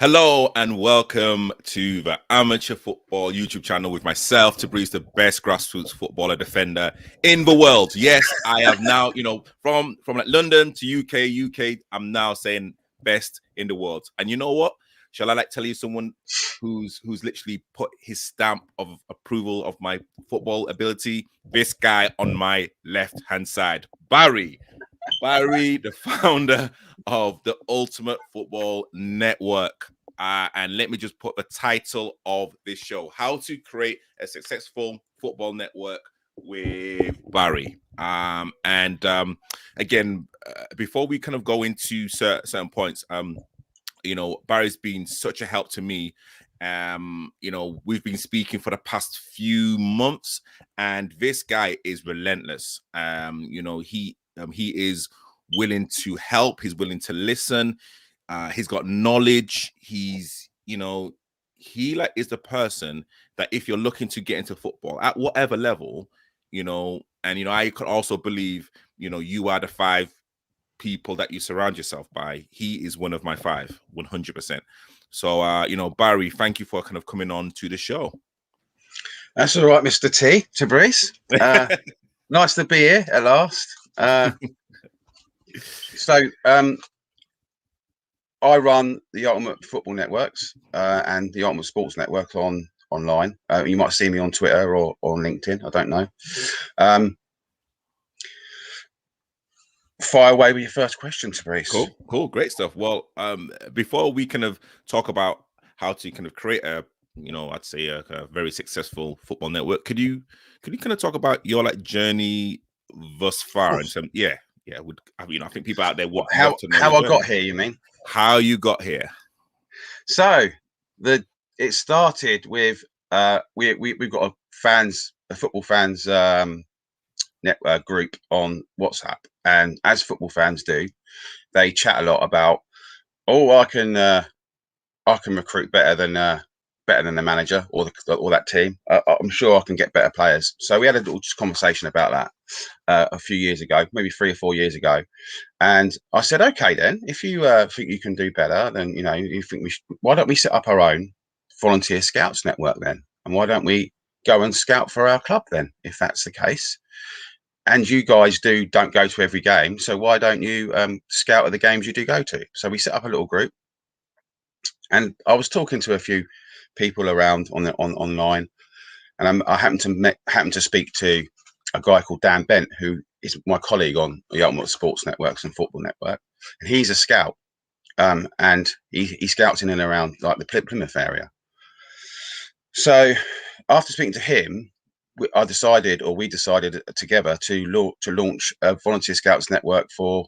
Hello and welcome to the Amateur Football YouTube channel with myself, Tobrise, the best grassroots footballer defender in the world. Yes, I have now, from like London to UK, I'm now saying best in the world. And you know what? Shall I tell you someone who's literally put his stamp of approval of my football ability? This guy on my left-hand side, Barry, the founder of the Ultimate Football Network. And let me just put the title of this show: How to Create a Successful Football Network with Barry. Again, before we kind of go into certain points, Barry's been such a help to me. We've been speaking for the past few months, and this guy is relentless. He is willing to help. He's willing to listen. He's got knowledge. He is the person that if you're looking to get into football at whatever level, I could also believe, you are the 5 people that you surround yourself by. He is one of my 5, 100%. So, Barry, thank you for kind of coming on to the show. That's all right, Mr. T. Tobrise. Nice to be here at last. I run the Ultimate Football Networks and the Ultimate Sports Network online. You might see me on Twitter or on LinkedIn. I don't know. Fire away with your first question, Tobrise. Cool, great stuff. Well, before we kind of talk about how to kind of create I'd say a very successful football network, could you kind of talk about your journey thus far? And some, I think people out there would how I got here. You mean how you got here? So it started with we've got a football fans network group on WhatsApp, and as football fans do, they chat a lot about, I can recruit better than the manager or that team. I'm sure I can get better players. So we had a little conversation about that a few years ago, maybe 3 or 4 years ago, and I said, okay, then if you think you can do better, then you think why don't we set up our own volunteer scouts network then, and why don't we go and scout for our club then, if that's the case? And you guys don't go to every game, so why don't you scout at the games you do go to? So we set up a little group, and I was talking to a few people around online, and I happened to speak to a guy called Dan Bent, who is my colleague on the Ultimate Sports Networks and Football Network, and he's a scout, and he scouts in and around like the Plymouth area. So after speaking to him, we decided together to launch a volunteer scouts network for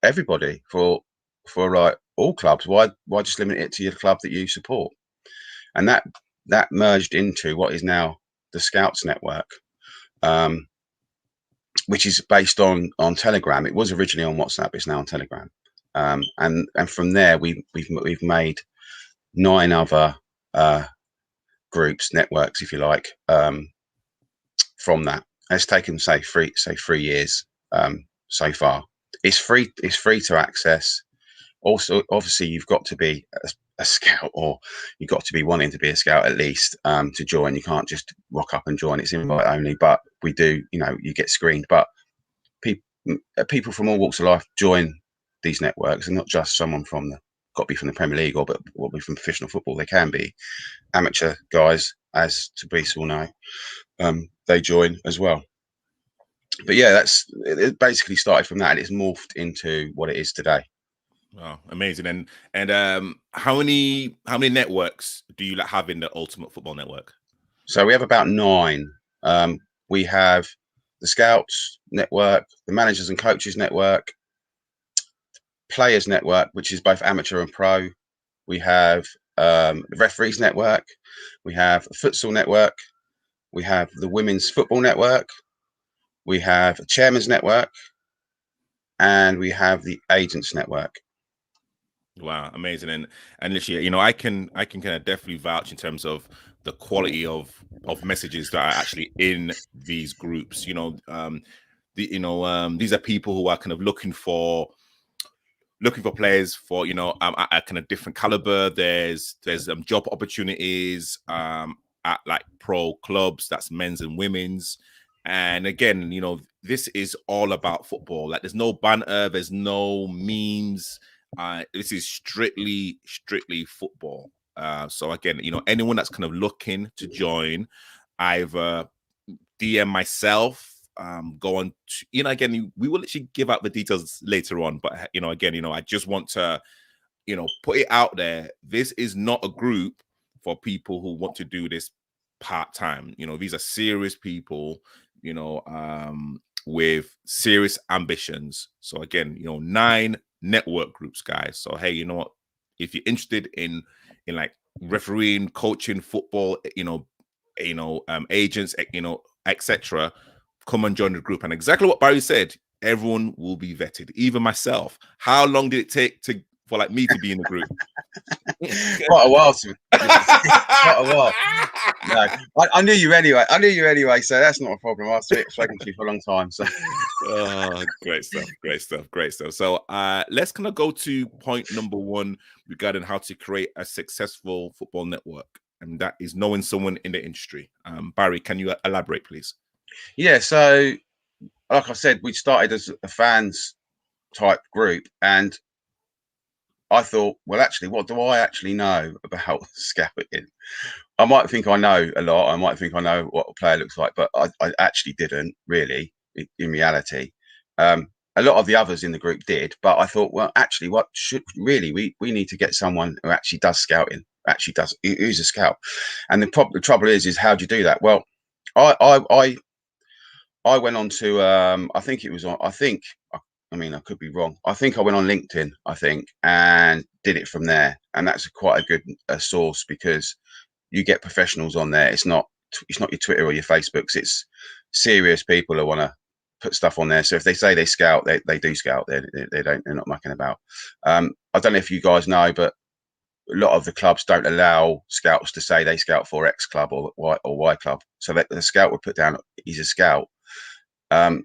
everybody, for like all clubs. Why just limit it to your club that you support? And that merged into what is now the Scouts Network, which is based on Telegram. It was originally on WhatsApp. It's now on Telegram, and from there we've made 9 other groups, networks, if you like, from that. And it's taken say 3 years so far. It's free to access. Also, obviously, you've got to be a scout, or you've got to be wanting to be a scout at least to join. You can't just rock up and join. It's invite only, but we do, you get screened. But people from all walks of life join these networks, and not just someone got to be from the Premier League or be from professional football. They can be amateur guys, as Tobrise will know. They join as well. But yeah, it basically started from that, and it's morphed into what it is today. Wow, amazing! And how many networks do you have in the Ultimate Football Network? So we have about 9. We have the Scouts Network, the Managers and Coaches Network, Players Network, which is both amateur and pro. We have the Referees Network. We have a Futsal Network. We have the Women's Football Network. We have a Chairman's Network, and we have the Agents Network. Wow, amazing! And literally, I can kind of definitely vouch in terms of the quality of messages that are actually in these groups. These are people who are kind of looking for looking for players for at a kind of different caliber. There's job opportunities at like pro clubs, that's men's and women's. And again, this is all about football. Like, there's no banter, there's no memes. This is strictly football. So again, anyone that's kind of looking to join, either DM myself, go on to, again, we will actually give out the details later on, but again, I just want to put it out there. This is not a group for people who want to do this part-time. These are serious people, with serious ambitions. So again, 9 network groups, guys. So hey, you know what, if you're interested in like refereeing, coaching, football, agents, etc., come and join the group. And exactly what Barry said, everyone will be vetted, even myself. How long did it take for like me to be in the group? Quite a while. Quite a while. No, I knew you anyway. So that's not a problem. I've spoken to you for a long time. So, great stuff. So, let's kind of go to point number 1 regarding how to create a successful football network, and that is knowing someone in the industry. Barry, can you elaborate, please? Yeah. So, like I said, we started as a fans type group, and I thought, well, actually, what do I actually know about scouting? I might think I know a lot. I might think I know what a player looks like, but I actually didn't really, in reality. A lot of the others in the group did, but I thought, well, actually, what should really we need to get someone who actually does scouting, who's a scout. And the trouble is how do you do that? Well, I went on to I mean, I could be wrong. I think I went on LinkedIn, and did it from there. And that's quite a good source, because you get professionals on there. It's not your Twitter or your Facebooks. It's serious people who want to put stuff on there. So if they say they scout, they do scout. They're not mucking about. I don't know if you guys know, but a lot of the clubs don't allow scouts to say they scout for X club or Y club. So that the scout would put down he's a scout.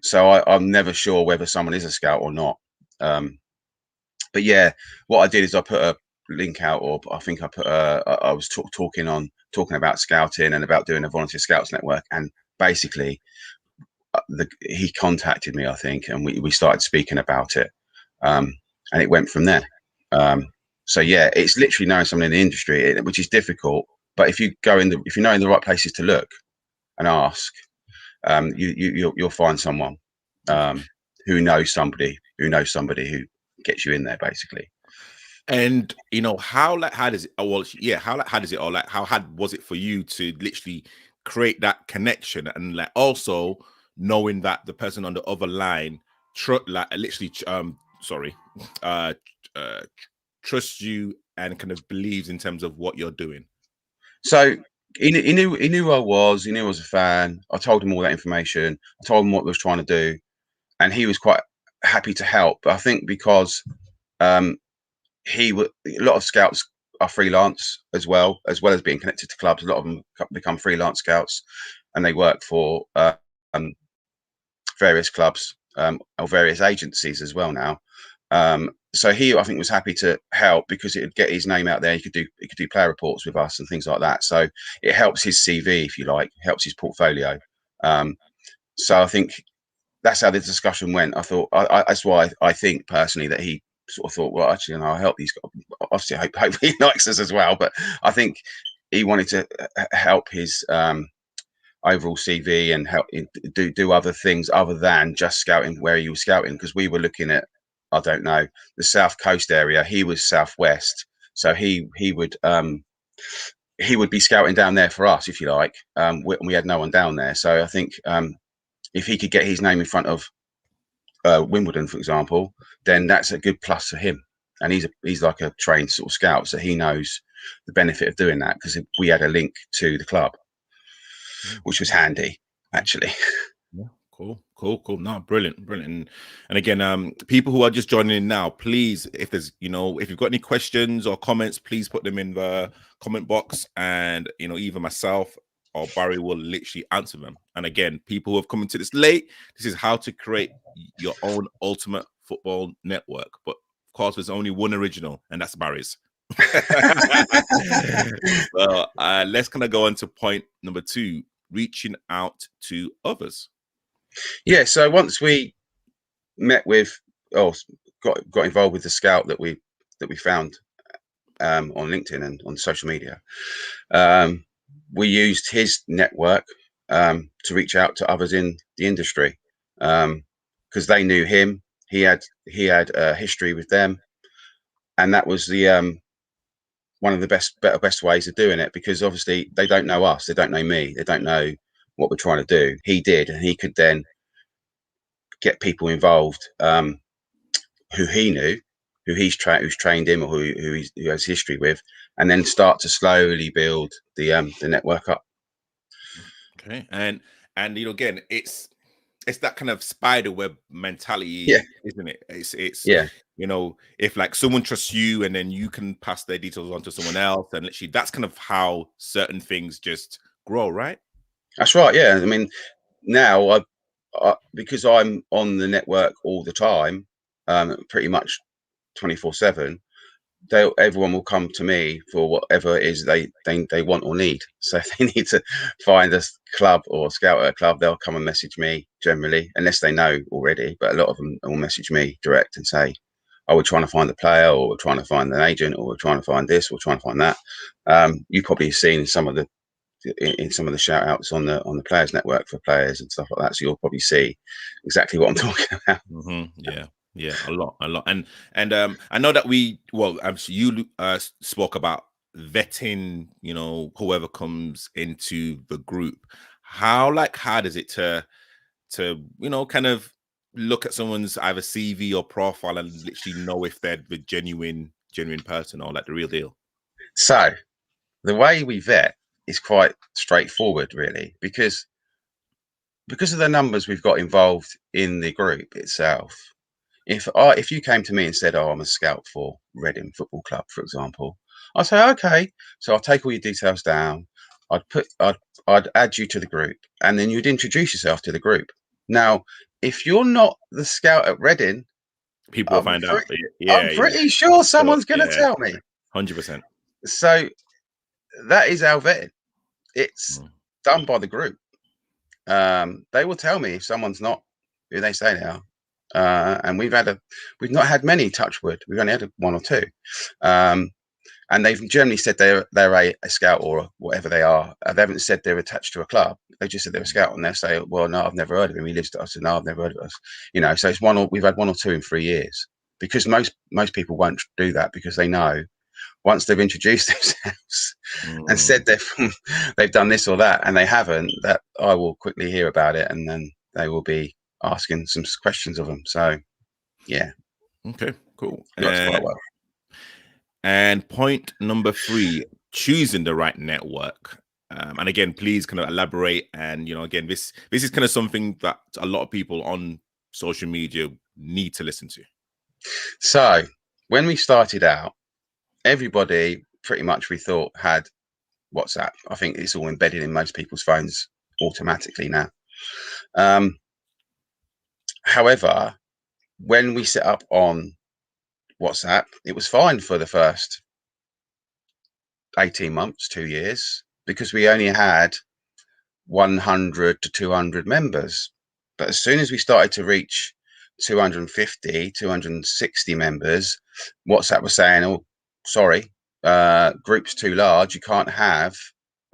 So I'm never sure whether someone is a scout or not. But yeah, what I did is I put a link out, or I think I put I was talking about scouting and about doing a volunteer scouts network, and basically he contacted me, I think, and we started speaking about it, and it went from there. So yeah, it's literally knowing someone in the industry, which is difficult, but if you know in the right places to look and ask, you'll find someone who knows somebody who gets you in there, basically. And how does it? Well, yeah, how does it? Or like, how hard was it for you to literally create that connection, and like also knowing that the person on the other line trusts you and kind of believes in terms of what you're doing? So he knew who I was. He knew I was a fan. I told him all that information. I told him what I was trying to do, and he was quite happy to help. But I think because a lot of scouts are freelance as well as being connected to clubs. A lot of them become freelance scouts, and they work for various clubs or various agencies as well now. So I think, was happy to help because it'd get his name out there. He could do player reports with us and things like that. So it helps his CV, if you like, helps his portfolio. So I think that's how the discussion went. I thought that's why I think personally that he sort of thought, well, actually, I'll help these guys. Obviously, I hope he likes us as well. But I think he wanted to help his overall CV and help do other things other than just scouting where he was scouting, because we were looking at, I don't know, the South Coast area. He was Southwest, so he would be scouting down there for us, if you like. We had no one down there, so I think if he could get his name in front of Wimbledon, for example, then that's a good plus for him. And he's like a trained sort of scout, so he knows the benefit of doing that, because we had a link to the club, which was handy, actually. Yeah, cool. No, brilliant. And again, people who are just joining in now, please, if there's, if you've got any questions or comments, please put them in the comment box, and either myself or Barry will literally answer them. And again, people who have come into this late, this is how to create your own ultimate football network. But of course, there's only one original, and that's Barry's. So let's kind of go on to point number 2, reaching out to others. Yeah, so once we met with, got involved with the scout that we found on LinkedIn and on social media, we used his network to reach out to others in the industry, because they knew him. He had a history with them, and that was the one of the best ways of doing it, because obviously they don't know us, they don't know me, they don't know what we're trying to do. He did, and he could then get people involved who he knew, who's trained him, or who has history with, and then start to slowly build the network up. Okay, and again, it's that kind of spider web mentality, Yeah, isn't it? It's yeah, if like someone trusts you, and then you can pass their details on to someone else, and literally that's kind of how certain things just grow, right? that's right. Yeah, I mean, now because I'm on the network all the time, pretty much 24/7. Everyone will come to me for whatever it is they want or need. So if they need to find a club or scout at a club, they'll come and message me generally, unless they know already. But a lot of them will message me direct and say, "Oh, we're trying to find a player, or we're trying to find an agent, or we're trying to find this, or we're trying to find that." You've probably seen some of the shout outs on the players network for players and stuff like that. So you'll probably see exactly what I'm talking about. Yeah, a lot, and I know that you spoke about vetting, whoever comes into the group. How hard is it to kind of look at someone's either CV or profile and literally know if they're the genuine person or like the real deal? So the way we vet is quite straightforward, really, because of the numbers we've got involved in the group itself. If you came to me and said, "Oh, I'm a scout for Reading Football Club," for example, I'd say, "Okay." So I'll take all your details down. I'd add you to the group, and then you'd introduce yourself to the group. Now, if you're not the scout at Reading, People will I'm find out. pretty, Yeah, pretty sure someone's going to yeah, tell me. 100%. So that is our vetting. It's done by the group. They will tell me if someone's not who they say they are. And we've not had many, touch wood. We've only had one or two. And they've generally said they're a scout or whatever they are. They haven't said they're attached to a club. They just said they're a scout, and they'll say, "Well, no, I've never heard of him. He lives to us." And no, I've never heard of us. So we've had one or two in 3 years, because most people won't do that, because they know once they've introduced themselves and said they've done this or that, and they haven't, that I will quickly hear about it, and then they will be asking some questions of them. So, yeah. Okay, cool. Works quite well. And point number 3, choosing the right network. And again, please kind of elaborate. And again, this is kind of something that a lot of people on social media need to listen to. So when we started out, everybody pretty much, we thought, had WhatsApp. I think it's all embedded in most people's phones automatically now. However, when we set up on WhatsApp, it was fine for the first 18 months, 2 years, because we only had 100 to 200 members. But as soon as we started to reach 250, 260 members, WhatsApp was saying, "Oh, sorry, group's too large. You can't have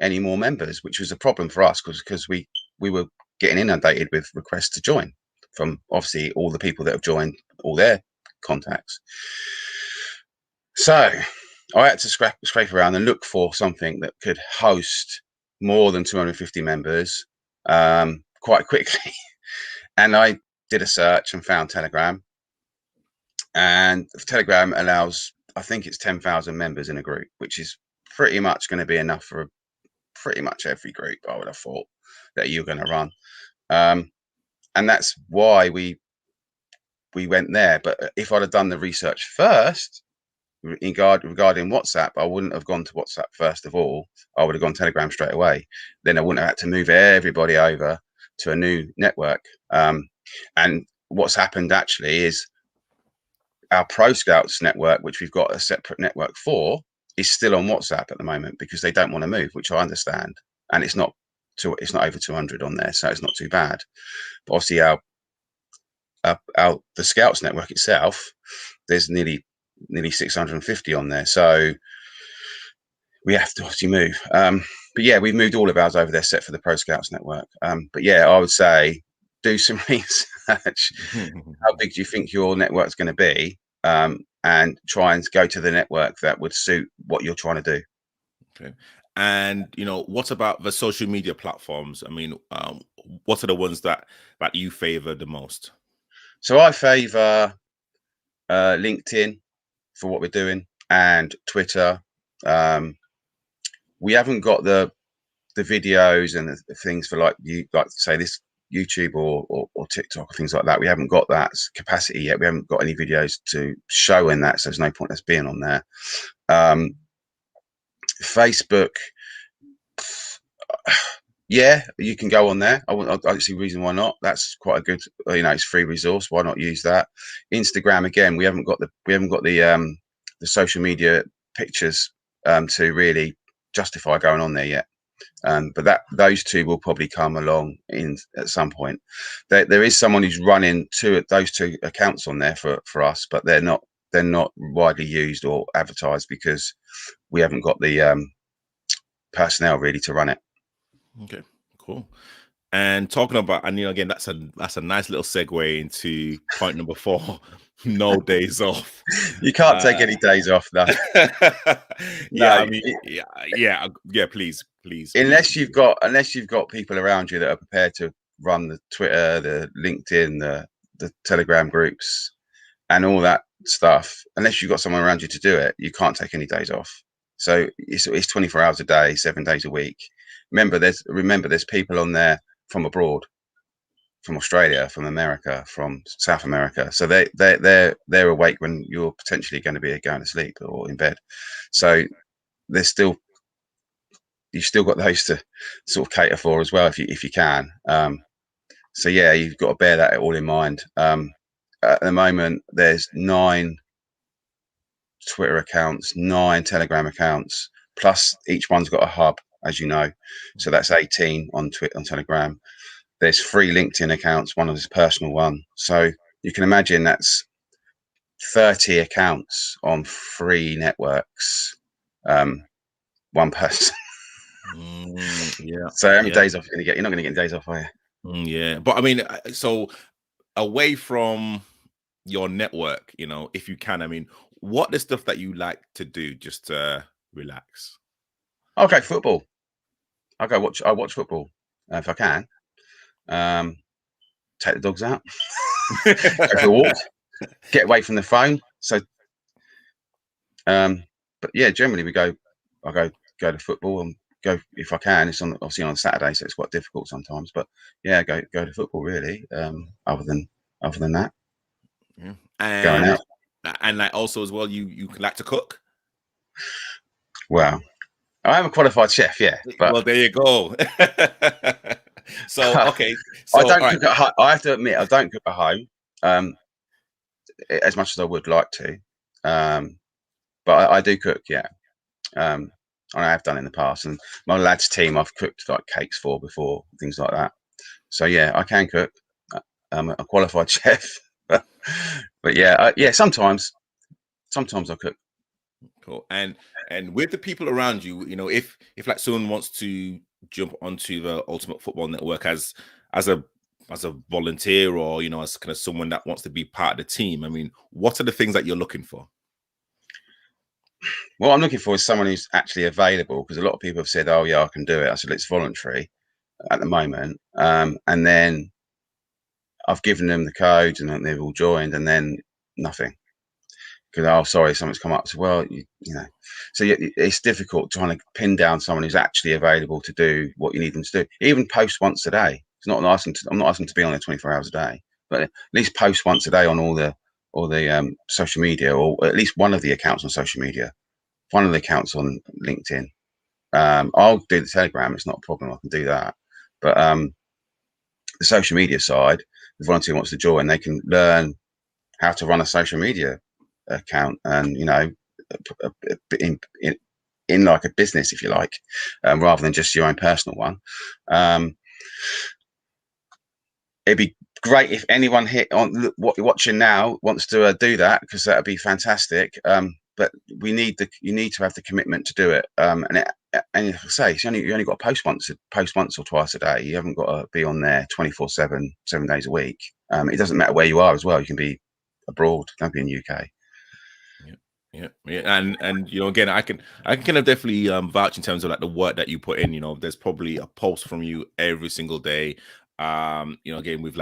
any more members," which was a problem for us, because we were getting inundated with requests to join from obviously all the people that have joined, all their contacts. So I had to scrape around and look for something that could host more than 250 members quite quickly. And I did a search and found Telegram. And Telegram allows, I think it's 10,000 members in a group, which is pretty much going to be enough for pretty much every group, I would have thought, that you're going to run. And that's why we went there. But if I'd have done the research first regarding WhatsApp, I wouldn't have gone to WhatsApp first of all. I would have gone Telegram straight away. Then I wouldn't have had to move everybody over to a new network. And what's happened actually is, our Pro Scouts network, which we've got a separate network for, is still on WhatsApp at the moment because they don't want to move, which I understand. And it's not over 200 on there, so it's not too bad. But obviously, the Scouts network itself, there's nearly 650 on there, so we have to obviously move. But yeah, we've moved all of ours over there, set for the Pro Scouts network. But yeah, I would say do some research. How big do you think your network's going to be? And try and go to the network that would suit what you're trying to do. Okay. And what about the social media platforms? I mean, what are the ones that you favor the most? So I favor LinkedIn for what we're doing, and Twitter. We haven't got the videos and the things for like say this YouTube or TikTok or things like that. We haven't got that capacity yet. We haven't got any videos to show in that, so there's no point in us being on there. Facebook, yeah, you can go on there. I don't see a reason why not. That's quite a good, it's free resource. Why not use that? Instagram, again, we haven't got the social media pictures to really justify going on there yet. But those two will probably come along at some point. There is someone who's running those two accounts on there for us, but they're not widely used or advertised because we haven't got the personnel really to run it. Okay, cool. And talking about, and again, that's a nice little segue into point number 4. No days off. You can't take any days off, no. Yeah, I mean, yeah. Please. Unless you've got people around you that are prepared to run the Twitter, the LinkedIn, the Telegram groups, and all that stuff. Unless you've got someone around you to do it, you can't take any days off. So it's 24 hours a day, 7 days a week. Remember, there's people on there from abroad, from Australia, from America, from South America. So they're awake when you're potentially going to be going to sleep or in bed. So you've still got those to sort of cater for as well, if you can. So yeah, you've got to bear that all in mind. At the moment, there's 9 Twitter accounts, 9 Telegram accounts, plus each one's got a hub, as you know. So that's 18 on Telegram. There's 3 LinkedIn accounts, one of his personal one. So you can imagine that's 30 accounts on 3 networks. One person. Yeah. So how many days off are you going to get? You're not going to get any days off, are you? Yeah. But I mean, so away from your network, if you can, I mean, what the stuff that you like to do just to relax? Okay, football. I watch football if I can. Take the dogs out, go for a walk, get away from the phone. So, but yeah, generally I go to football and go if I can. It's obviously on Saturday, so it's quite difficult sometimes. But yeah, go to football really. Other than that, yeah, going out. And like also as well, you like to cook. Well, I am a qualified chef, yeah. But well, there you go. So okay, so I don't cook at home. I have to admit, I don't cook at home as much as I would like to. But I do cook, yeah. I have done in the past, and my lads' team I've cooked like cakes for before, things like that. So yeah, I can cook. I'm a qualified chef, but yeah, sometimes I cook. Cool. And with the people around you, if like someone wants to jump onto the Ultimate Football Network as a volunteer or as kind of someone that wants to be part of the team, I mean, what are the things that you're looking for? What I'm looking for is someone who's actually available, because a lot of people have said, "Oh yeah, I can do it." I said, "It's voluntary at the moment," and then I've given them the codes and they've all joined, and then nothing. Because, oh, sorry, something's come up. So, well, so it's difficult trying to pin down someone who's actually available to do what you need them to do. Even post once a day. I'm not asking to be on there 24 hours a day, but at least post once a day on all the social media, or at least one of the accounts on social media, one of the accounts on LinkedIn. I'll do the Telegram. It's not a problem. I can do that. But the social media side, if volunteer wants to join, they can learn how to run a social media account, and in like a business, if you like, rather than just your own personal one. It'd be great if anyone what you're watching now wants to do that, because that'd be fantastic. But you need to have the commitment to do it. And like I say, you only got to post once or twice a day. You haven't got to be on there 24/7, 7 days a week. It doesn't matter where you are as well. You can be abroad, don't be in the UK. Yeah. And again, I can kind of definitely vouch in terms of like the work that you put in. There's probably a post from you every single day. Again, we've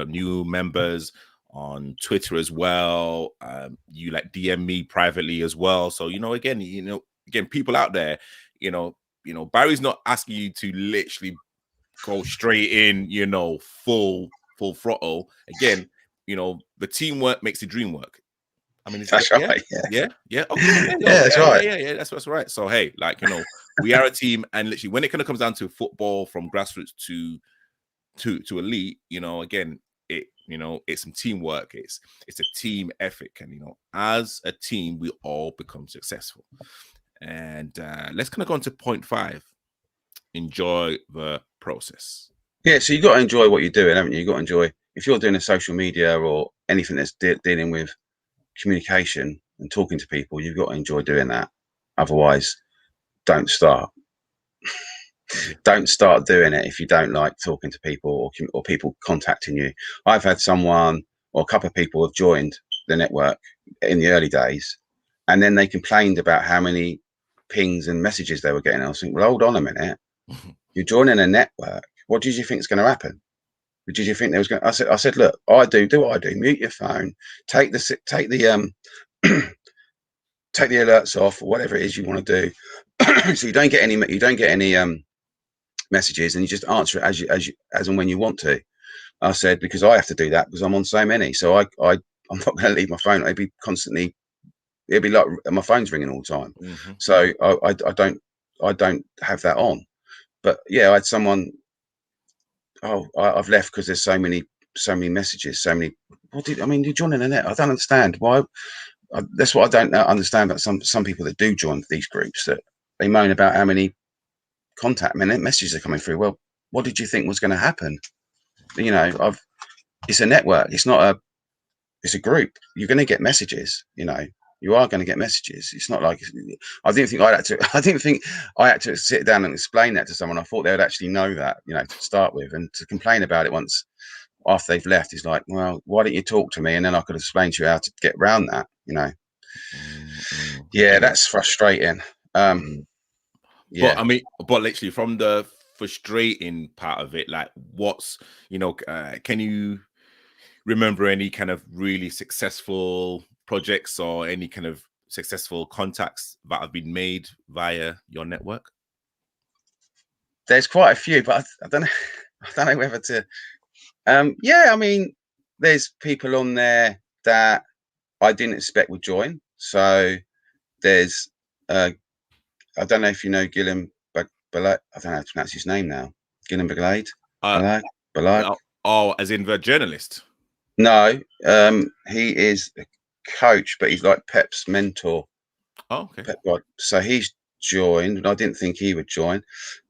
new members on Twitter as well. You like DM me privately as well. So again, people out there, Barry's not asking you to literally go straight in, full throttle. Again, the teamwork makes the dream work. I mean, that's right. Yeah. Okay. That's right. Yeah. That's right. So hey, we are a team, and literally, when it kind of comes down to football from grassroots to elite, again, it's some teamwork. It's a team ethic, and as a team, we all become successful. And let's kind of go on to point 5. Enjoy the process. Yeah, so you got to enjoy what you're doing, haven't you? You got to enjoy, if you're doing a social media or anything that's dealing with communication and talking to people, you've got to enjoy doing that. Otherwise, don't start. Don't start doing it if you don't like talking to people or people contacting you. I've had someone or a couple of people have joined the network in the early days, and then they complained about how many pings and messages they were getting. I was thinking, well, hold on a minute. You're joining a network. What did you think is going to happen? Did you think there was going? I said, look, do what I do. Mute your phone. Take the take the alerts off, or whatever it is you want to do, so you don't get any messages, and you just answer it as and when you want to. I said, because I have to do that because I'm on so many. So I'm not going to leave my phone. It'd be like my phone's ringing all the time. Mm-hmm. So I don't have that on. But yeah, I had someone. I've left because there's so many messages, so many. You're joining the net. I don't understand why. That's what I don't understand about some people that do join these groups, that they moan about how many contact messages are coming through. Well, what did you think was going to happen? It's a network. It's a group. You're going to get messages. You are going to get messages. It's not like I didn't think I had to sit down and explain that to someone. I thought they would actually know that, to start with, and to complain about it once after they've left is like, well, why don't you talk to me, and then I could explain to you how to get around that. Yeah, that's frustrating. Yeah, but literally from the frustrating part of it, like what's can you remember any kind of really successful projects or any kind of successful contacts that have been made via your network? There's quite a few, but I don't know whether to. There's people on there that I didn't expect would join. So there's I don't know if you know Gillian Balade. I don't know how to pronounce his name now. Gillian Balade. Balade. Oh, as in the journalist? No, he is a coach, but he's like Pep's mentor. Oh, okay. Pep, so he's joined, and I didn't think he would join.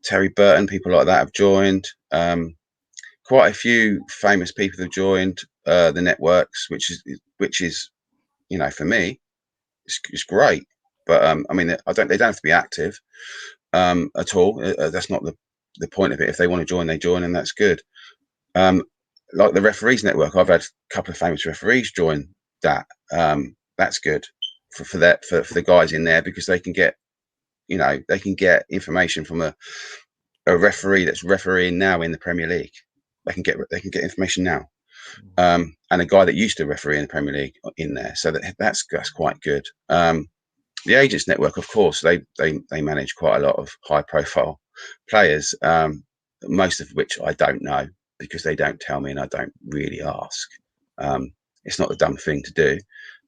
Terry Burton, people like that have joined. Quite a few famous people have joined the networks, which is for me, it's great. But they don't have to be active at all. That's not the point of it. If they want to join, they join, and that's good. Like the referees network, I've had a couple of famous referees join that. That's good for the guys in there, because they can get information from a referee that's refereeing now in the Premier League. They can get information now, and a guy that used to referee in the Premier League in there. So that's quite good. The agents network, of course, they manage quite a lot of high profile players, most of which I don't know, because they don't tell me and I don't really ask. It's not a dumb thing to do.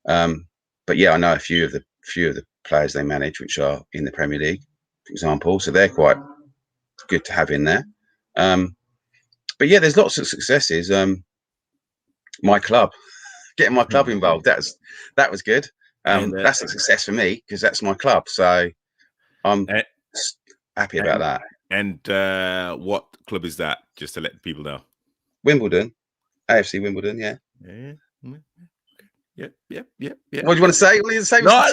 But yeah, I know a few of the players they manage, which are in the Premier League, for example. So they're quite good to have in there. But yeah, there's lots of successes. My club, getting my club involved. That was good. And That's a success for me because that's my club. So I'm happy about that. And what club is that? Just to let people know. Wimbledon, AFC Wimbledon. Yeah. Yeah. What do you want to say? What do you say? No.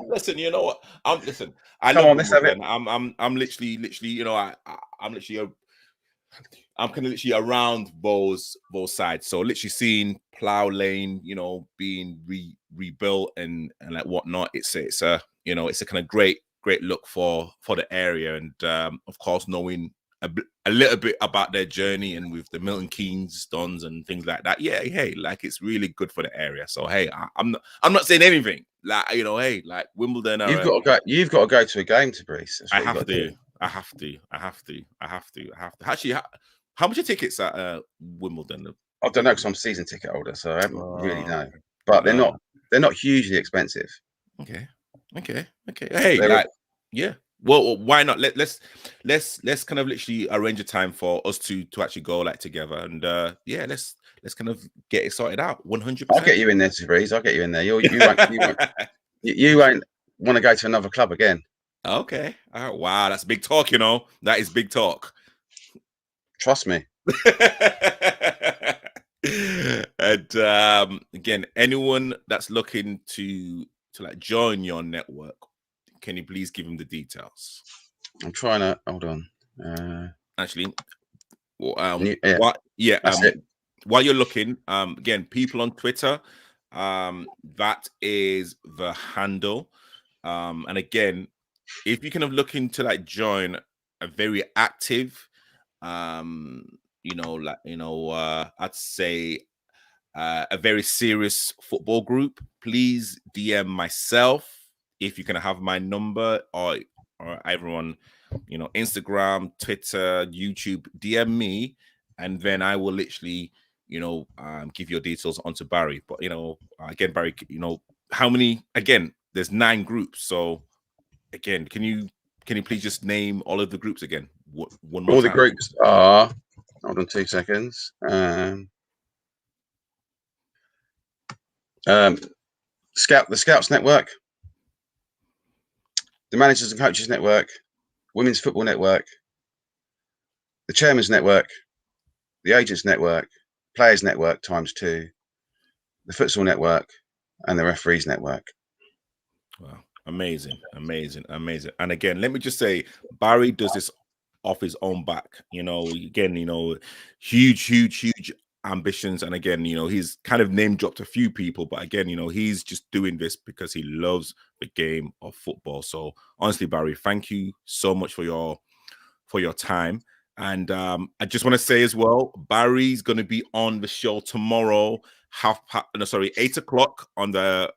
Listen, you know what? Listen. I love Wimbledon. I'm literally. You know, I'm literally. I'm kind of literally around both sides. So literally seeing Plough Lane, you know, being rebuilt and like whatnot. It's a you know, it's a kind of great look for the area, and of course knowing a little bit about their journey and with the Milton Keynes Dons and things like that. Yeah, hey, like it's really good for the area. So hey, I'm not saying anything. Like, you know, hey, like Wimbledon. You've got to go to a game, Tobrise. I have to. Actually, how much are tickets at Wimbledon? I don't know because I'm season ticket holder, so I haven't really know. But they're not hugely expensive. Okay. Hey, like, yeah. Well, why not? Let's kind of literally arrange a time for us to actually go like together, and yeah, let's kind of get it sorted out. 100%. I'll get you in there, Tobrise. I'll get you in there. You won't want to go to another club again. Okay. Wow, that's big talk. You know, that is big talk. Trust me. And again, anyone that's looking to like join your network, can you please give them the details? I'm trying to hold on. Actually, while you're looking, again, people on Twitter, that is the handle. And again, if you kind of looking to like join a very active, you know, I'd say a very serious football group, please DM myself if you can have my number, or everyone, you know, Instagram, Twitter, YouTube, DM me, and then I will literally, you know, give your details onto Barry. But you know, again, Barry, you know, how many? Again, there's 9 groups. So again, can you please just name all of the groups again? One more all time. The groups are. Hold on 2 seconds. The Scouts Network, the Managers and Coaches Network, Women's Football Network, the Chairman's Network, the Agents Network, Players Network ×2, the Futsal Network, and the Referees Network. Wow, amazing. And again, let me just say, Barry does this off his own back. You know, again, you know, huge ambitions, and again, you know, he's kind of name dropped a few people, but again, you know, he's just doing this because he loves the game of football. So honestly, Barry, thank you so much for your time. And I just want to say as well, Barry's going to be on the show tomorrow, 8 o'clock on the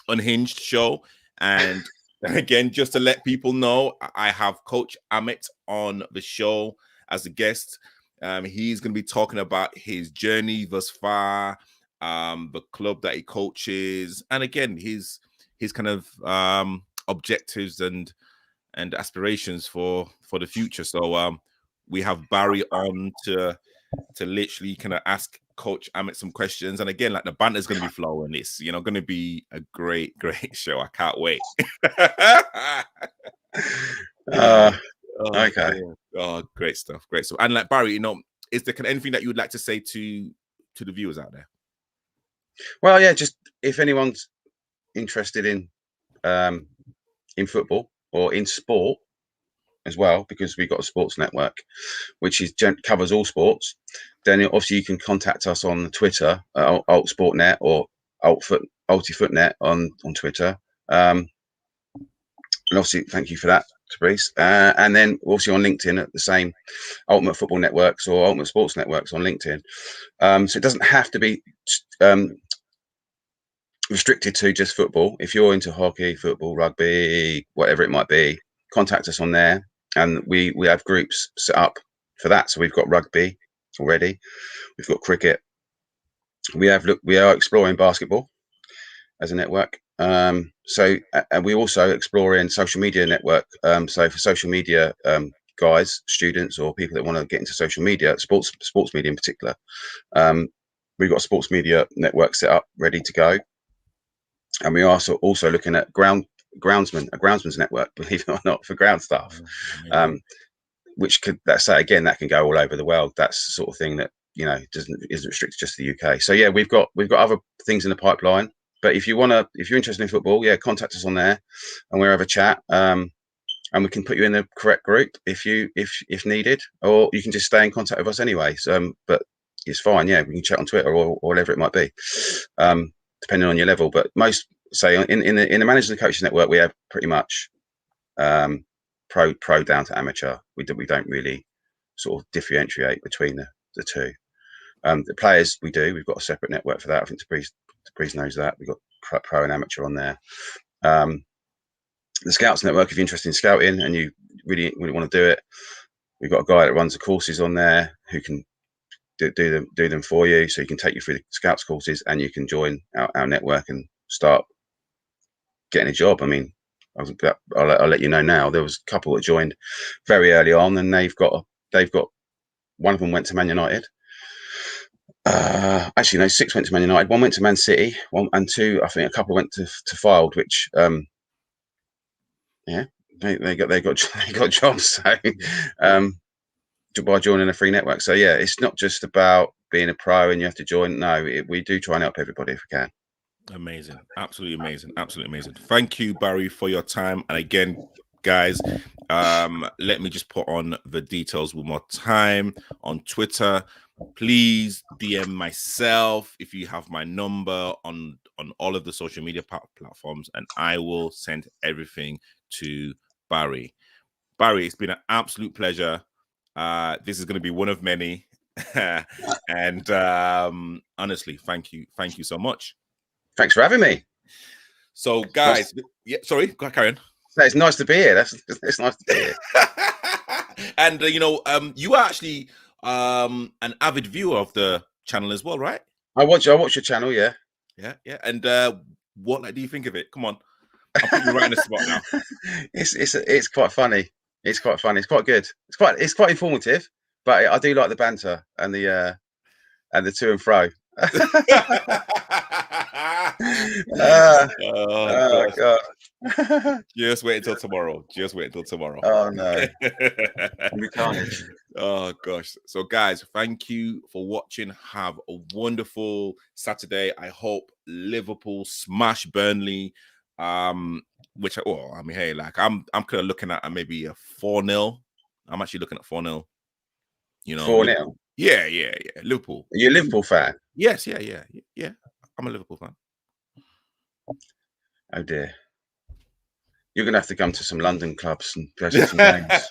Unhinged show. And again, just to let people know, I have Coach Amit on the show as a guest. He's going to be talking about his journey thus far, the club that he coaches, and again, his kind of objectives and aspirations for the future. So we have Barry on to literally kind of ask Coach Amit some questions, and again, like the banter is going to be flowing. It's, you know, going to be a great show. I can't wait. Okay. Oh, great stuff. And like, Barry, you know, is there anything that you would like to say to the viewers out there? Well, yeah, just if anyone's interested in football or in sport as well, because we've got a sports network which covers all sports, then obviously you can contact us on Twitter, Alt Sportnet or AltiFootNet on Twitter. And obviously, thank you for that, Tobrise. And then also on LinkedIn at the same Ultimate Football Networks or Ultimate Sports Networks on LinkedIn. So it doesn't have to be restricted to just football. If you're into hockey, football, rugby, whatever it might be, contact us on there. And we have groups set up for that. So we've got rugby already. We've got cricket. We are exploring basketball as a network. So and we also exploring social media network. So for social media guys, students, or people that want to get into social media, sports media in particular, we've got a sports media network set up, ready to go, and we are also looking at a groundsman's network, believe it or not, for ground staff, which could, that can go all over the world. That's the sort of thing that, you know, isn't restricted just to the UK. So yeah, we've got other things in the pipeline. But if you're interested in football, yeah, contact us on there, and we'll have a chat. And we can put you in the correct group if needed, or you can just stay in contact with us anyway. So, but it's fine. Yeah, we can chat on Twitter or whatever it might be, depending on your level. But most, say, in the managers and coaches network, we have pretty much pro down to amateur. We don't really sort of differentiate between the two. The players, we've got a separate network for that. I think Tobrise knows that. We've got pro and amateur on there. The Scouts network, if you're interested in scouting and you really want to do it, we've got a guy that runs the courses on there who can do them for you. So you can take you through the Scouts courses, and you can join our network and start getting a job. I mean, I'll let you know now. There was a couple that joined very early on, and they've got one of them went to Man United. Actually, no, 6 went to Man United. 1 went to Man City. 1 and 2, I think, a couple went to Fylde, which yeah, they got jobs. So by joining a free network. So yeah, it's not just about being a pro and you have to join. No, we do try and help everybody if we can. Amazing, absolutely amazing, absolutely amazing. Thank you, Barry, for your time. And again, guys, let me just put on the details one more time. On Twitter, please DM myself if you have my number on all of the social media platforms, and I will send everything to Barry. Barry, it's been an absolute pleasure. This is going to be one of many. And honestly, thank you so much. Thanks for having me. So, guys, yeah, sorry, go ahead, carry on. It's nice to be here. It's nice to be here. And you are actually an avid viewer of the channel as well, right? I watch your channel, yeah. And what do you think of it? Come on, I'll put you right in the spot now. It's quite funny. It's quite funny. It's quite good. It's quite informative. But I do like the banter and the to and fro. Oh God. Just wait until tomorrow. Just wait until tomorrow. Oh no. We can't. Oh gosh. So guys, thank you for watching. Have a wonderful Saturday. I hope Liverpool smash Burnley. Which I mean, hey, like I'm kind of looking at maybe a 4-0. I'm actually looking at 4-0. 4-0. Yeah. Liverpool. Are you a Liverpool fan? Yes, yeah. I'm a Liverpool fan. Oh dear. You're gonna have to come to some London clubs and go to some games.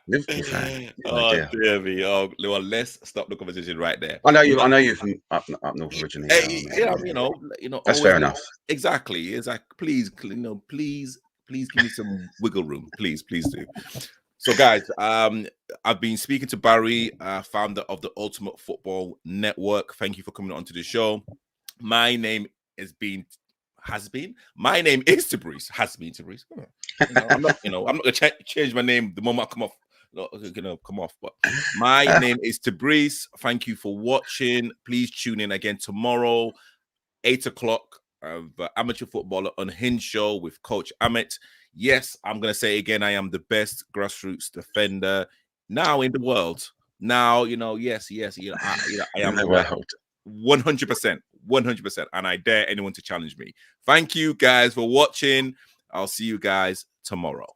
Liverpool fan. Oh dear me. Oh, well, let's stop the conversation right there. I know you're from up north originally. That's fair enough. Exactly. Please, please give me some wiggle room. Please do. So, guys, I've been speaking to Barry, founder of the Ultimate Football Network. Thank you for coming on to the show. My name My name is Tobrise. Has been Tobrise. I'm not gonna change my name the moment I come off. But my name is Tobrise. Thank you for watching. Please tune in again tomorrow, 8 o'clock. The Amateur Footballer Unhinged show with Coach Amit. Yes, I'm going to say again, I am the best grassroots defender now in the world. Now, yes, I am the world. 100%. And I dare anyone to challenge me. Thank you guys for watching. I'll see you guys tomorrow.